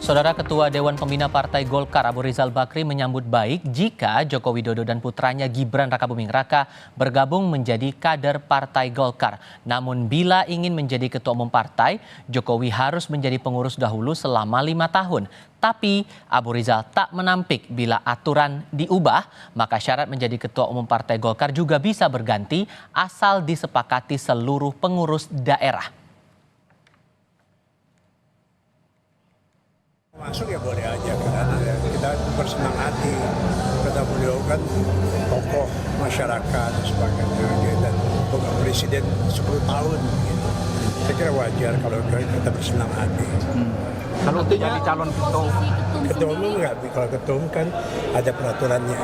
Saudara Ketua Dewan Pembina Partai Golkar Abu Rizal Bakri menyambut baik jika Joko Widodo dan putranya Gibran Rakabuming Raka bergabung menjadi kader Partai Golkar. Namun bila ingin menjadi ketua umum partai, Jokowi harus menjadi pengurus dahulu selama 5 tahun. Tapi Abu Rizal tak menampik bila aturan diubah, maka syarat menjadi ketua umum Partai Golkar juga bisa berganti asal disepakati seluruh pengurus daerah. Masuk ya boleh aja kan, kita bersenang hati. Kata beliau kan tokoh masyarakat dan sebagainya, dan presiden 10 tahun. Gitu. Saya kira wajar kalau kita bersenang hati. Kalau untuk jadi calon ketua umum nggak, kalau ketua umum kan ada peraturannya,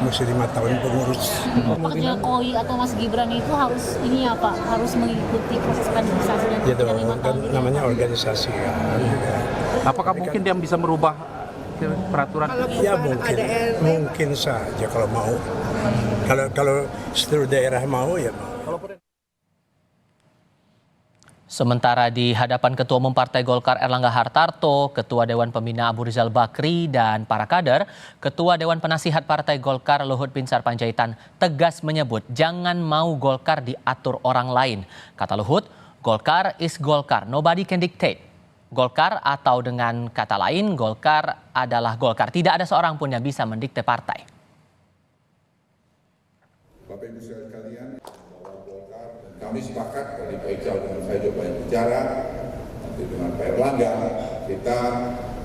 mesti 5 tahun pengurus. Pak Jokowi atau Mas Gibran itu harus ini ya Pak, harus mengikuti proses kaderisasi dan Gitu, 5 kan tahun. namanya organisasi kan. apakah mungkin dia bisa merubah peraturan? Ya mungkin saja kalau mau. Kalau seluruh daerah mau ya mau. Sementara di hadapan Ketua Umum Partai Golkar Erlangga Hartarto, Ketua Dewan Pembina Abu Rizal Bakri, dan para kader, Ketua Dewan Penasihat Partai Golkar Luhut Binsar Panjaitan tegas menyebut jangan mau Golkar diatur orang lain. Kata Luhut, Golkar is Golkar, nobody can dictate. Golkar atau dengan kata lain, Golkar adalah Golkar. Tidak ada seorang pun yang bisa mendikte partai. Bapak Ibu sekalian, bahwa Golkar dan kami sepakat tadi Pak Ical dengan saya juga banyak bicara, nanti dengan Pak Erlangga, kita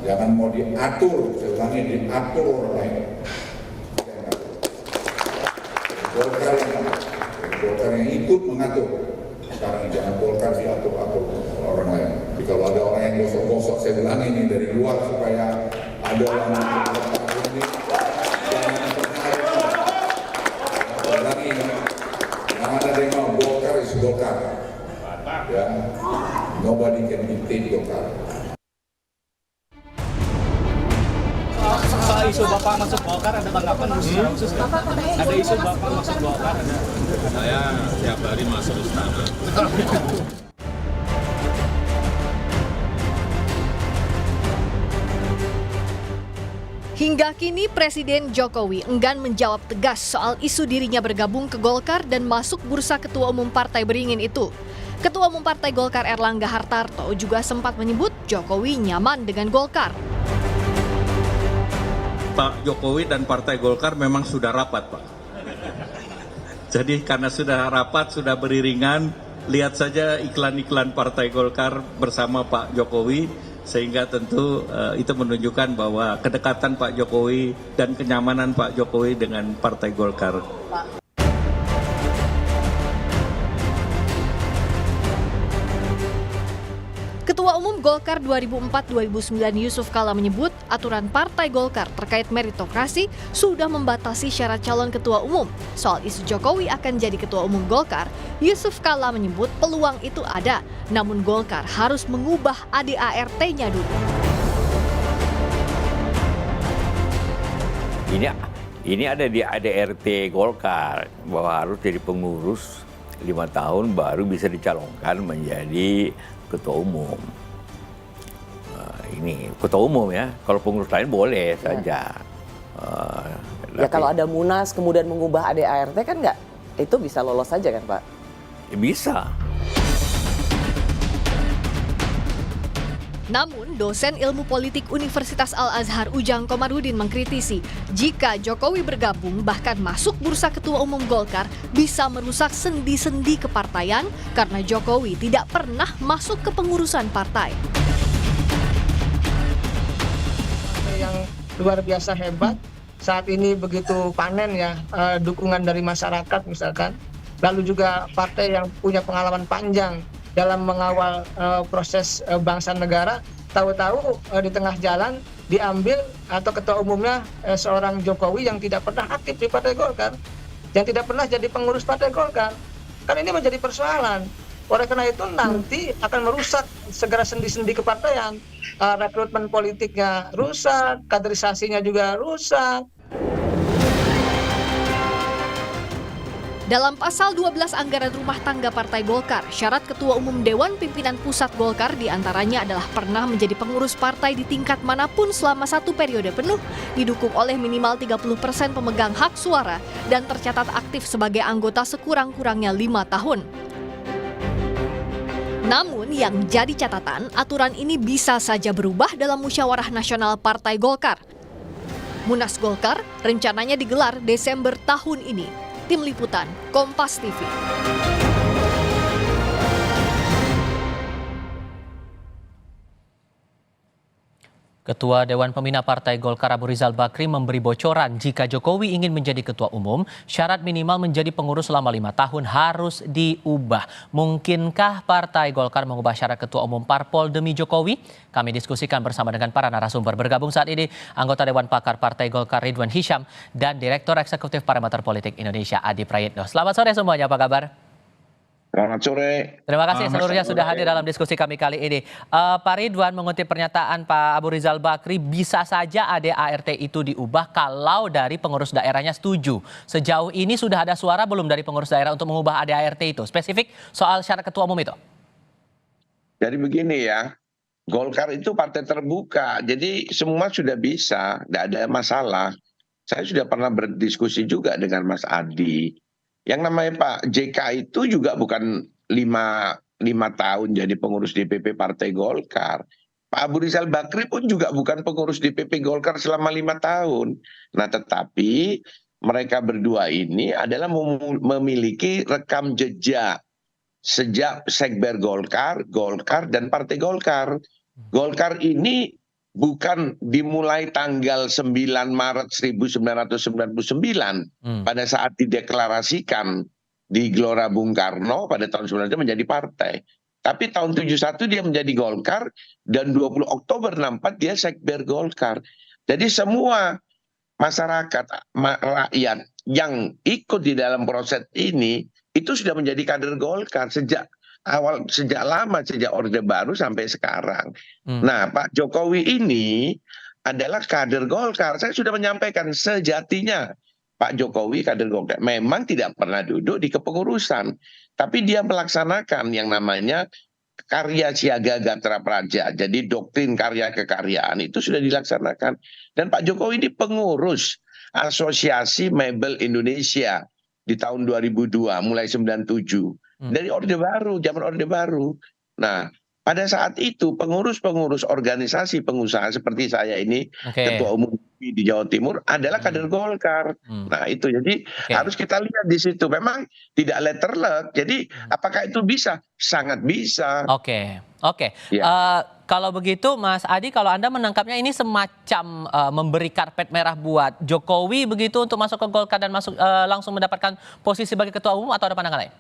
jangan mau diatur, saya ulangi, diatur orang lain. Kita yang atur. Golkar yang ikut mengatur. Sekarang jangan Golkar diatur-atur orang lain. Jadi kalau ada orang yang gosok-gosok, saya ulangi ini dari luar supaya ada orang yang ini. Jangan ada yang mau Golkar is Golkar. Ya, nobody can dictate Golkar. Soal isu Bapak masuk Golkar ada tanggapan khusus nggak? Ada isu Bapak masuk Golkar ada? Saya tiap hari masuk istana. Hingga kini Presiden Jokowi enggan menjawab tegas soal isu dirinya bergabung ke Golkar dan masuk bursa Ketua Umum Partai Beringin itu. Ketua Umum Partai Golkar Erlangga Hartarto juga sempat menyebut Jokowi nyaman dengan Golkar. Pak Jokowi dan Partai Golkar memang sudah rapat, Pak. Jadi karena sudah rapat, sudah beriringan, lihat saja iklan-iklan Partai Golkar bersama Pak Jokowi, sehingga tentu itu menunjukkan bahwa kedekatan Pak Jokowi dan kenyamanan Pak Jokowi dengan Partai Golkar. Ketua Umum Golkar 2004-2009 Yusuf Kala menyebut aturan Partai Golkar terkait meritokrasi sudah membatasi syarat calon ketua umum. Soal isu Jokowi akan jadi ketua umum Golkar, Yusuf Kala menyebut peluang itu ada, namun Golkar harus mengubah ADART-nya dulu. Ini ada di ADART Golkar bahwa harus jadi pengurus 5 tahun baru bisa dicalonkan menjadi ketua umum. Ini ketua umum ya, kalau pengurus lain boleh saja. Ya kalau ada Munas kemudian mengubah ADART kan nggak, itu bisa lolos saja kan Pak? Bisa. Namun, dosen ilmu politik Universitas Al-Azhar Ujang Komarudin mengkritisi jika Jokowi bergabung bahkan masuk bursa ketua umum Golkar bisa merusak sendi-sendi kepartaian karena Jokowi tidak pernah masuk ke pengurusan partai. Yang luar biasa hebat, saat ini begitu panen ya dukungan dari masyarakat misalkan, lalu juga partai yang punya pengalaman panjang dalam mengawal proses bangsa negara, tahu-tahu di tengah jalan diambil atau ketua umumnya seorang Jokowi yang tidak pernah aktif di Partai Golkar, yang tidak pernah jadi pengurus Partai Golkar. Kan ini menjadi persoalan. Oleh karena itu nanti akan merusak segala sendi-sendi kepartaian, rekrutmen politiknya rusak, kaderisasinya juga rusak. Dalam pasal 12 anggaran rumah tangga Partai Golkar, syarat Ketua Umum Dewan Pimpinan Pusat Golkar diantaranya adalah pernah menjadi pengurus partai di tingkat manapun selama 1 periode penuh, didukung oleh minimal 30% pemegang hak suara, dan tercatat aktif sebagai anggota sekurang-kurangnya 5 tahun. Namun yang jadi catatan, aturan ini bisa saja berubah dalam musyawarah nasional Partai Golkar. Munas Golkar rencananya digelar Desember tahun ini. Tim Liputan, Kompas TV. Ketua Dewan Pembina Partai Golkar Abu Rizal Bakri memberi bocoran jika Jokowi ingin menjadi ketua umum, syarat minimal menjadi pengurus selama 5 tahun harus diubah. Mungkinkah Partai Golkar mengubah syarat ketua umum parpol demi Jokowi? Kami diskusikan bersama dengan para narasumber. Bergabung saat ini anggota Dewan Pakar Partai Golkar Ridwan Hisyam dan Direktur Eksekutif Parameter Politik Indonesia Adi Prayitno. Selamat sore semuanya, apa kabar? Selamat sore. Terima kasih seluruhnya sudah hadir dalam diskusi kami kali ini. Pak Ridwan, mengutip pernyataan Pak Abu Rizal Bakri, bisa saja ADART itu diubah kalau dari pengurus daerahnya setuju. Sejauh ini sudah ada suara belum dari pengurus daerah untuk mengubah ADART itu? Spesifik soal syarat ketua umum itu. Jadi begini ya, Golkar itu partai terbuka, jadi semua sudah bisa, tidak ada masalah. Saya sudah pernah berdiskusi juga dengan Mas Adi. Yang namanya Pak JK itu juga bukan lima tahun jadi pengurus DPP Partai Golkar. Pak Abu Rizal Bakri pun juga bukan pengurus DPP Golkar selama 5 tahun. Nah tetapi mereka berdua ini adalah memiliki rekam jejak sejak Sekber Golkar, Golkar dan Partai Golkar. Golkar ini bukan dimulai tanggal 9 Maret 1999 pada saat dideklarasikan di Gelora Bung Karno pada tahun 1990 menjadi partai. Tapi tahun 71 dia menjadi Golkar dan 20 Oktober 64 dia Sekber Golkar. Jadi semua masyarakat, rakyat yang ikut di dalam proses ini itu sudah menjadi kader Golkar sejak lama, sejak Orde Baru sampai sekarang. Nah, Pak Jokowi ini adalah kader Golkar. Saya sudah menyampaikan sejatinya Pak Jokowi kader Golkar memang tidak pernah duduk di kepengurusan, tapi dia melaksanakan yang namanya karya siaga Gatra Praja. Jadi doktrin karya kekaryaan itu sudah dilaksanakan. Dan Pak Jokowi ini pengurus Asosiasi Mebel Indonesia di tahun 2002 mulai 97. Dari Orde Baru, zaman Orde Baru. Nah, pada saat itu pengurus-pengurus organisasi pengusaha seperti saya ini, ketua umum di Jawa Timur adalah kader Golkar. Nah, itu jadi harus kita lihat di situ. Memang tidak letterlek. Jadi apakah itu bisa? Sangat bisa. Oke. Ya. Kalau begitu Mas Adi, kalau Anda menangkapnya ini semacam memberi karpet merah buat Jokowi begitu untuk masuk ke Golkar dan langsung mendapatkan posisi sebagai ketua umum, atau ada pandangan lain?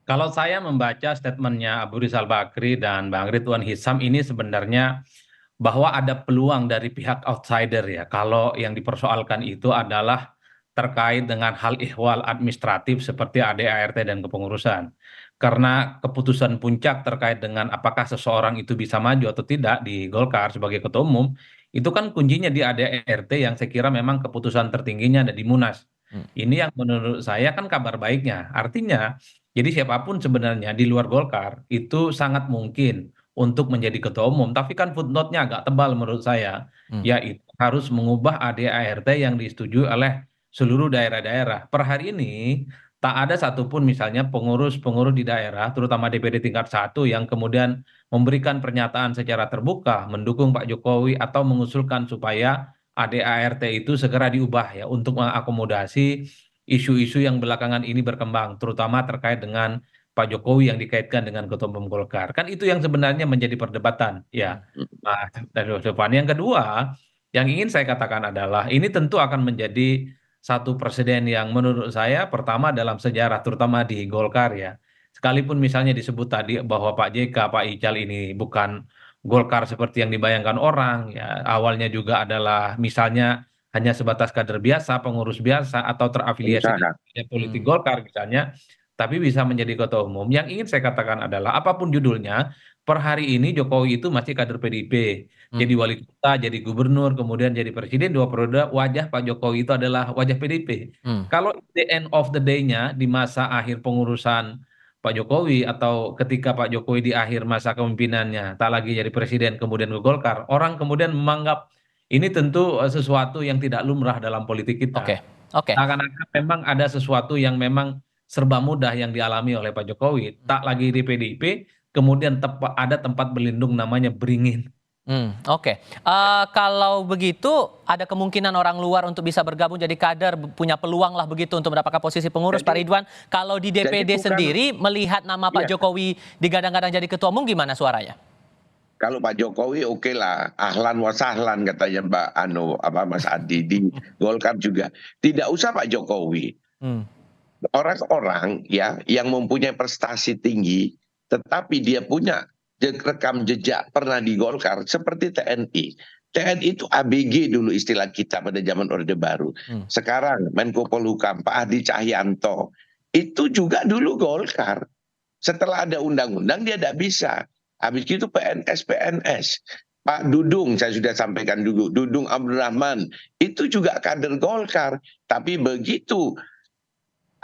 Kalau saya membaca statementnya Abu Rizal Bakri dan Bang Ridwan Hisyam ini sebenarnya bahwa ada peluang dari pihak outsider ya. Kalau yang dipersoalkan itu adalah terkait dengan hal ihwal administratif seperti ADART dan kepengurusan. Karena keputusan puncak terkait dengan apakah seseorang itu bisa maju atau tidak di Golkar sebagai ketua umum, itu kan kuncinya di ADART yang saya kira memang keputusan tertingginya ada di Munas. Ini yang menurut saya kan kabar baiknya. Artinya, jadi siapapun sebenarnya di luar Golkar itu sangat mungkin untuk menjadi ketua umum. Tapi kan footnote-nya agak tebal menurut saya, yaitu harus mengubah ADART yang disetujui oleh seluruh daerah-daerah. Per hari ini tak ada satupun misalnya pengurus-pengurus di daerah, terutama DPD tingkat 1 yang kemudian memberikan pernyataan secara terbuka mendukung Pak Jokowi atau mengusulkan supaya ADART itu segera diubah ya untuk mengakomodasi isu-isu yang belakangan ini berkembang, terutama terkait dengan Pak Jokowi yang dikaitkan dengan Ketua Umum Golkar. Kan itu yang sebenarnya menjadi perdebatan ya. Nah, dari depan yang kedua, yang ingin saya katakan adalah ini tentu akan menjadi satu presiden yang menurut saya pertama dalam sejarah, terutama di Golkar ya. Sekalipun misalnya disebut tadi bahwa Pak JK, Pak Ical ini bukan Golkar seperti yang dibayangkan orang ya, awalnya juga adalah misalnya hanya sebatas kader biasa, pengurus biasa atau terafiliasi dengan politik Golkar misalnya, tapi bisa menjadi ketua umum. Yang ingin saya katakan adalah apapun judulnya, per hari ini Jokowi itu masih kader PDIP. Jadi wali kota, jadi gubernur, kemudian jadi presiden 2 periode, wajah Pak Jokowi itu adalah wajah PDIP. Kalau the end of the day-nya di masa akhir pengurusan Pak Jokowi atau ketika Pak Jokowi di akhir masa kepemimpinannya tak lagi jadi presiden kemudian ke Golkar, orang kemudian menganggap ini tentu sesuatu yang tidak lumrah dalam politik kita. Oke. Seakan-akan memang ada sesuatu yang memang serba mudah yang dialami oleh Pak Jokowi. Tak lagi di PDIP, kemudian ada tempat berlindung namanya beringin. Oke. Kalau begitu ada kemungkinan orang luar untuk bisa bergabung jadi kader, punya peluang lah begitu untuk mendapatkan posisi pengurus, Pak Ridwan. Kalau di DPD sendiri melihat nama Pak Jokowi digadang-gadang jadi ketua umum, gimana suaranya? Kalau Pak Jokowi oke lah, ahlan wa sahlan katanya Mas Adi di Golkar juga. Tidak usah Pak Jokowi. Orang-orang ya yang mempunyai prestasi tinggi, tetapi dia punya rekam jejak pernah di Golkar seperti TNI. TNI itu ABG dulu istilah kita pada zaman Orde Baru. Sekarang Menko Polhukam Pak Hadi Cahyanto itu juga dulu Golkar. Setelah ada undang-undang dia tidak bisa. Habis itu PNS. Pak Dudung, saya sudah sampaikan dulu, Dudung Abdurrahman, itu juga kader Golkar. Tapi begitu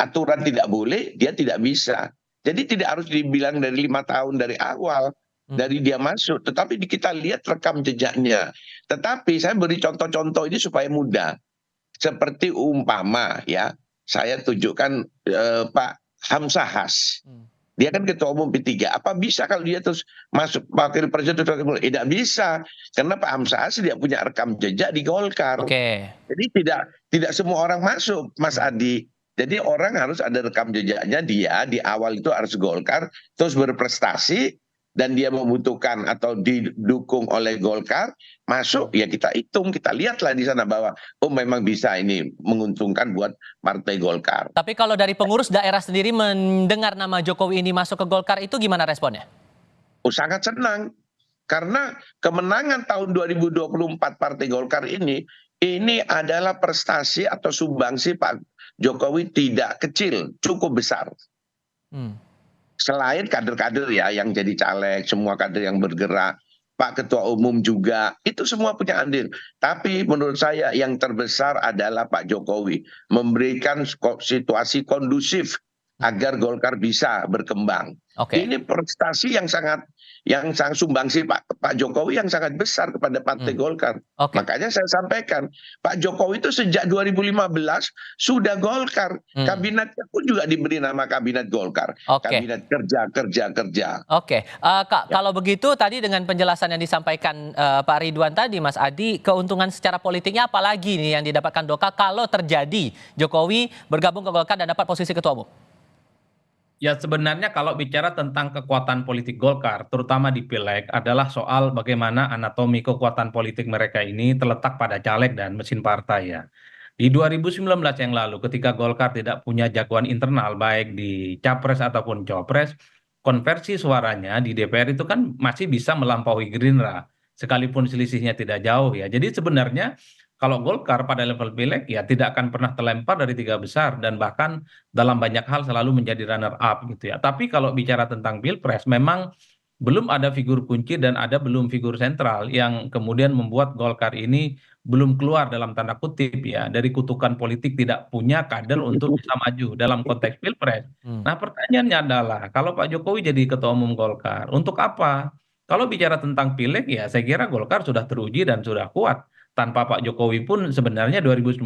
aturan tidak boleh, dia tidak bisa. Jadi tidak harus dibilang dari 5 tahun dari awal, dari dia masuk. Tetapi kita lihat rekam jejaknya. Tetapi saya beri contoh-contoh ini supaya mudah. Seperti umpama ya, saya tunjukkan Pak Hamzah Has. Dia kan ketua umum P3. Apa bisa kalau dia terus masuk wakil presiden? Tidak bisa. Karena Pak Hamzah Has dia punya rekam jejak di Golkar. Jadi tidak semua orang masuk, Mas Adi. Jadi orang harus ada rekam jejaknya, dia di awal itu harus Golkar, terus berprestasi, dan dia membutuhkan atau didukung oleh Golkar, masuk, ya kita hitung, kita lihatlah di sana bahwa memang bisa ini menguntungkan buat Partai Golkar. Tapi kalau dari pengurus daerah sendiri mendengar nama Jokowi ini masuk ke Golkar, itu gimana responnya? Sangat senang, karena kemenangan tahun 2024 Partai Golkar ini adalah prestasi atau sumbangsi Pak Jokowi tidak kecil, cukup besar. Selain kader-kader ya yang jadi caleg, semua kader yang bergerak, Pak Ketua Umum juga, itu semua punya andil. Tapi menurut saya yang terbesar adalah Pak Jokowi memberikan situasi kondusif agar Golkar bisa berkembang. Ini prestasi yang sangat sumbangsi Pak Jokowi yang sangat besar kepada Partai Golkar. Makanya saya sampaikan, Pak Jokowi itu sejak 2015 sudah Golkar. Kabinetnya pun juga diberi nama Kabinet Golkar. Kabinet kerja. Kak, kalau begitu tadi dengan penjelasan yang disampaikan Pak Ridwan tadi, Mas Adi, keuntungan secara politiknya apalagi nih yang didapatkan Golkar kalau terjadi Jokowi bergabung ke Golkar dan dapat posisi ketua umum? Ya sebenarnya kalau bicara tentang kekuatan politik Golkar, terutama di Pileg, adalah soal bagaimana anatomi kekuatan politik mereka ini terletak pada caleg dan mesin partai ya. Di 2019 yang lalu ketika Golkar tidak punya jagoan internal baik di Capres ataupun Copres, konversi suaranya di DPR itu kan masih bisa melampaui Gerindra, sekalipun selisihnya tidak jauh ya. Jadi sebenarnya kalau Golkar pada level pileg ya tidak akan pernah terlempar dari 3 besar dan bahkan dalam banyak hal selalu menjadi runner up gitu ya. Tapi kalau bicara tentang Pilpres memang belum ada figur kunci dan belum figur sentral yang kemudian membuat Golkar ini belum keluar dalam tanda kutip ya dari kutukan politik tidak punya kader untuk bisa maju dalam konteks Pilpres. Nah pertanyaannya adalah kalau Pak Jokowi jadi ketua umum Golkar untuk apa? Kalau bicara tentang pileg ya saya kira Golkar sudah teruji dan sudah kuat. Tanpa Pak Jokowi pun sebenarnya 2019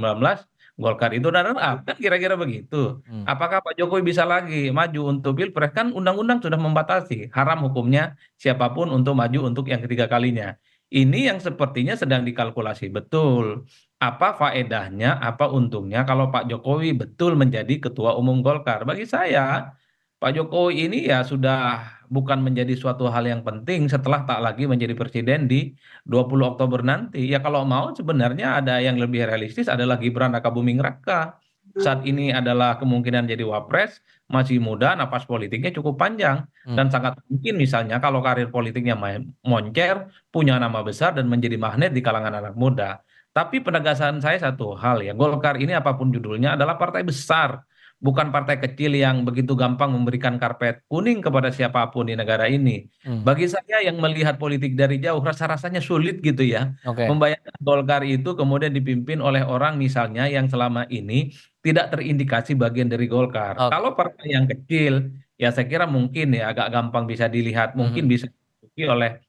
Golkar itu runner up kan kira-kira begitu. Apakah Pak Jokowi bisa lagi maju untuk Pilpres? Kan undang-undang sudah membatasi haram hukumnya siapapun untuk maju untuk yang ketiga kalinya. Ini yang sepertinya sedang dikalkulasi betul. Apa faedahnya, apa untungnya kalau Pak Jokowi betul menjadi ketua umum Golkar? Bagi saya Pak Jokowi ini ya sudah bukan menjadi suatu hal yang penting setelah tak lagi menjadi presiden di 20 Oktober nanti. Ya kalau mau sebenarnya ada yang lebih realistis adalah Gibran Rakabuming Raka. Saat ini adalah kemungkinan jadi wapres, masih muda, napas politiknya cukup panjang. Dan sangat mungkin misalnya kalau karir politiknya moncer, punya nama besar dan menjadi magnet di kalangan anak muda. Tapi penegasan saya satu hal ya, Golkar ini apapun judulnya adalah partai besar. bukan partai kecil yang begitu gampang memberikan karpet kuning kepada siapapun di negara ini. Bagi saya yang melihat politik dari jauh, rasa-rasanya sulit gitu ya. Oke. Membayangkan Golkar itu kemudian dipimpin oleh orang misalnya yang selama ini tidak terindikasi bagian dari Golkar. Oke. Kalau partai yang kecil, ya saya kira mungkin ya agak gampang bisa dilihat, mungkin bisa diikuti oleh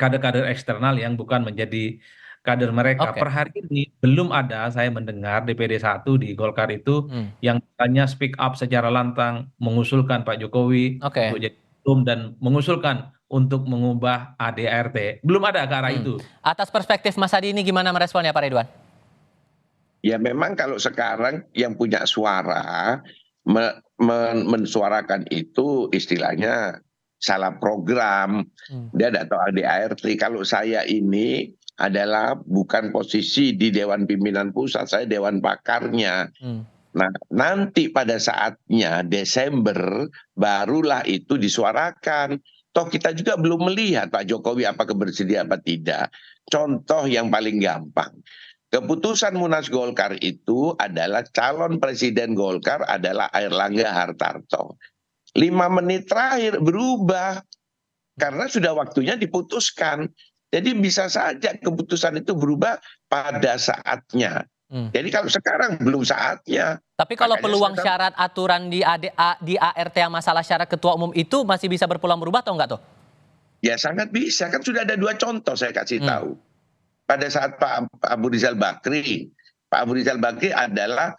kader-kader eksternal yang bukan menjadi kader mereka. Oke. Per hari ini belum ada saya mendengar DPD 1 di Golkar itu yang misalnya speak up secara lantang mengusulkan Pak Jokowi Oke. untuk jadi ketum dan mengusulkan untuk mengubah ADART. Belum ada ke arah itu. Atas perspektif Mas Adi ini gimana meresponnya Pak Ridwan? Ya memang kalau sekarang yang punya suara mensuarakan itu istilahnya salah program. Dia tidak tahu ADART. Kalau saya ini adalah bukan posisi di Dewan Pimpinan Pusat, saya Dewan Pakarnya. Nah, nanti pada saatnya Desember barulah itu disuarakan. Toh kita juga belum melihat Pak Jokowi apakah bersedia apa tidak. Contoh yang paling gampang. Keputusan Munas Golkar itu adalah calon presiden Golkar adalah Airlangga Hartarto. 5 menit terakhir berubah karena sudah waktunya diputuskan. Jadi bisa saja keputusan itu berubah pada saatnya. Jadi kalau sekarang belum saatnya. Tapi kalau Makanya peluang syarat aturan di ART yang masalah syarat ketua umum itu masih bisa berpeluang berubah atau enggak tuh? Ya sangat bisa, kan sudah ada 2 contoh saya kasih tahu. Pada saat Pak Abu Rizal Bakri adalah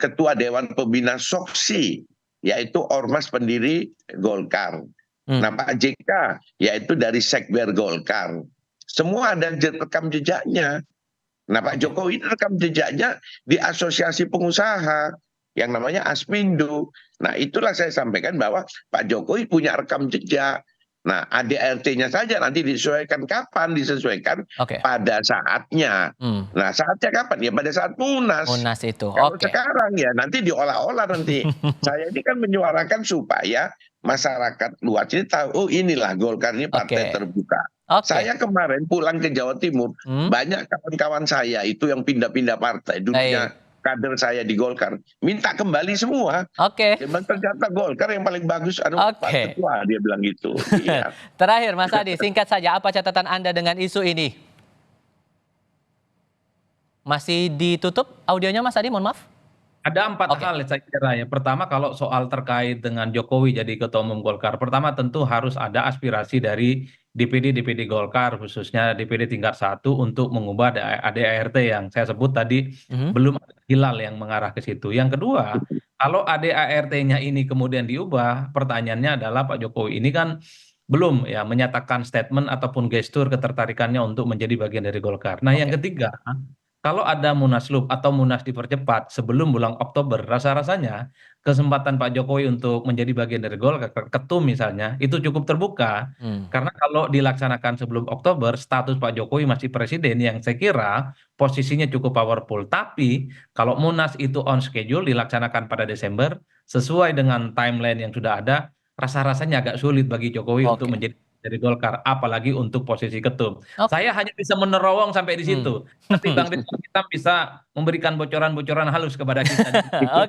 ketua Dewan Pembina Soksi, yaitu ormas pendiri Golkar. Nah Pak JK yaitu dari Sekber Golkar. Semua ada rekam jejaknya. Nah Pak Jokowi rekam jejaknya di Asosiasi Pengusaha yang namanya Aspindo. Nah itulah saya sampaikan bahwa Pak Jokowi punya rekam jejak. Nah ADART-nya saja nanti disesuaikan kapan? Disesuaikan pada saatnya. Nah saatnya kapan? Ya pada saat Munas. Munas itu. Kalau sekarang ya nanti diolah-olah nanti. Saya ini kan menyuarakan supaya masyarakat luas ini tahu, oh inilah Golkar ini partai terbuka. Saya kemarin pulang ke Jawa Timur, banyak kawan-kawan saya itu yang pindah-pindah partai, dulunya kader saya di Golkar, minta kembali semua. Ternyata Golkar yang paling bagus, Pak Ketua, dia bilang gitu. Iya. Terakhir Mas Adi, singkat saja, apa catatan Anda dengan isu ini? Masih ditutup audionya Mas Adi, mohon maaf. Ada 4 hal saya kira ya. Pertama kalau soal terkait dengan Jokowi jadi ketua umum Golkar. Pertama tentu harus ada aspirasi dari DPD Golkar khususnya DPD tingkat 1 untuk mengubah ADART yang saya sebut tadi belum ada hilal yang mengarah ke situ. Yang kedua, kalau ADART-nya ini kemudian diubah, pertanyaannya adalah Pak Jokowi ini kan belum ya menyatakan statement ataupun gestur ketertarikannya untuk menjadi bagian dari Golkar. Nah, yang ketiga, kalau ada Munaslup atau Munas dipercepat sebelum bulan Oktober, rasa-rasanya kesempatan Pak Jokowi untuk menjadi bagian dari Golkar, ketum misalnya, itu cukup terbuka. Karena kalau dilaksanakan sebelum Oktober, status Pak Jokowi masih presiden yang saya kira posisinya cukup powerful. Tapi kalau Munas itu on schedule dilaksanakan pada Desember, sesuai dengan timeline yang sudah ada, rasa-rasanya agak sulit bagi Jokowi untuk menjadi dari Golkar, apalagi untuk posisi ketum. Saya hanya bisa menerowong sampai di situ. Tapi Bang Ridwan kita bisa memberikan bocoran-bocoran halus kepada kita.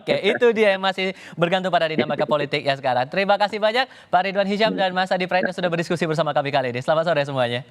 Itu dia yang masih bergantung pada dinamika politik ya sekarang. Terima kasih banyak Pak Ridwan Hisyam dan Mas Adi Praetno sudah berdiskusi bersama kami kali ini. Selamat sore semuanya.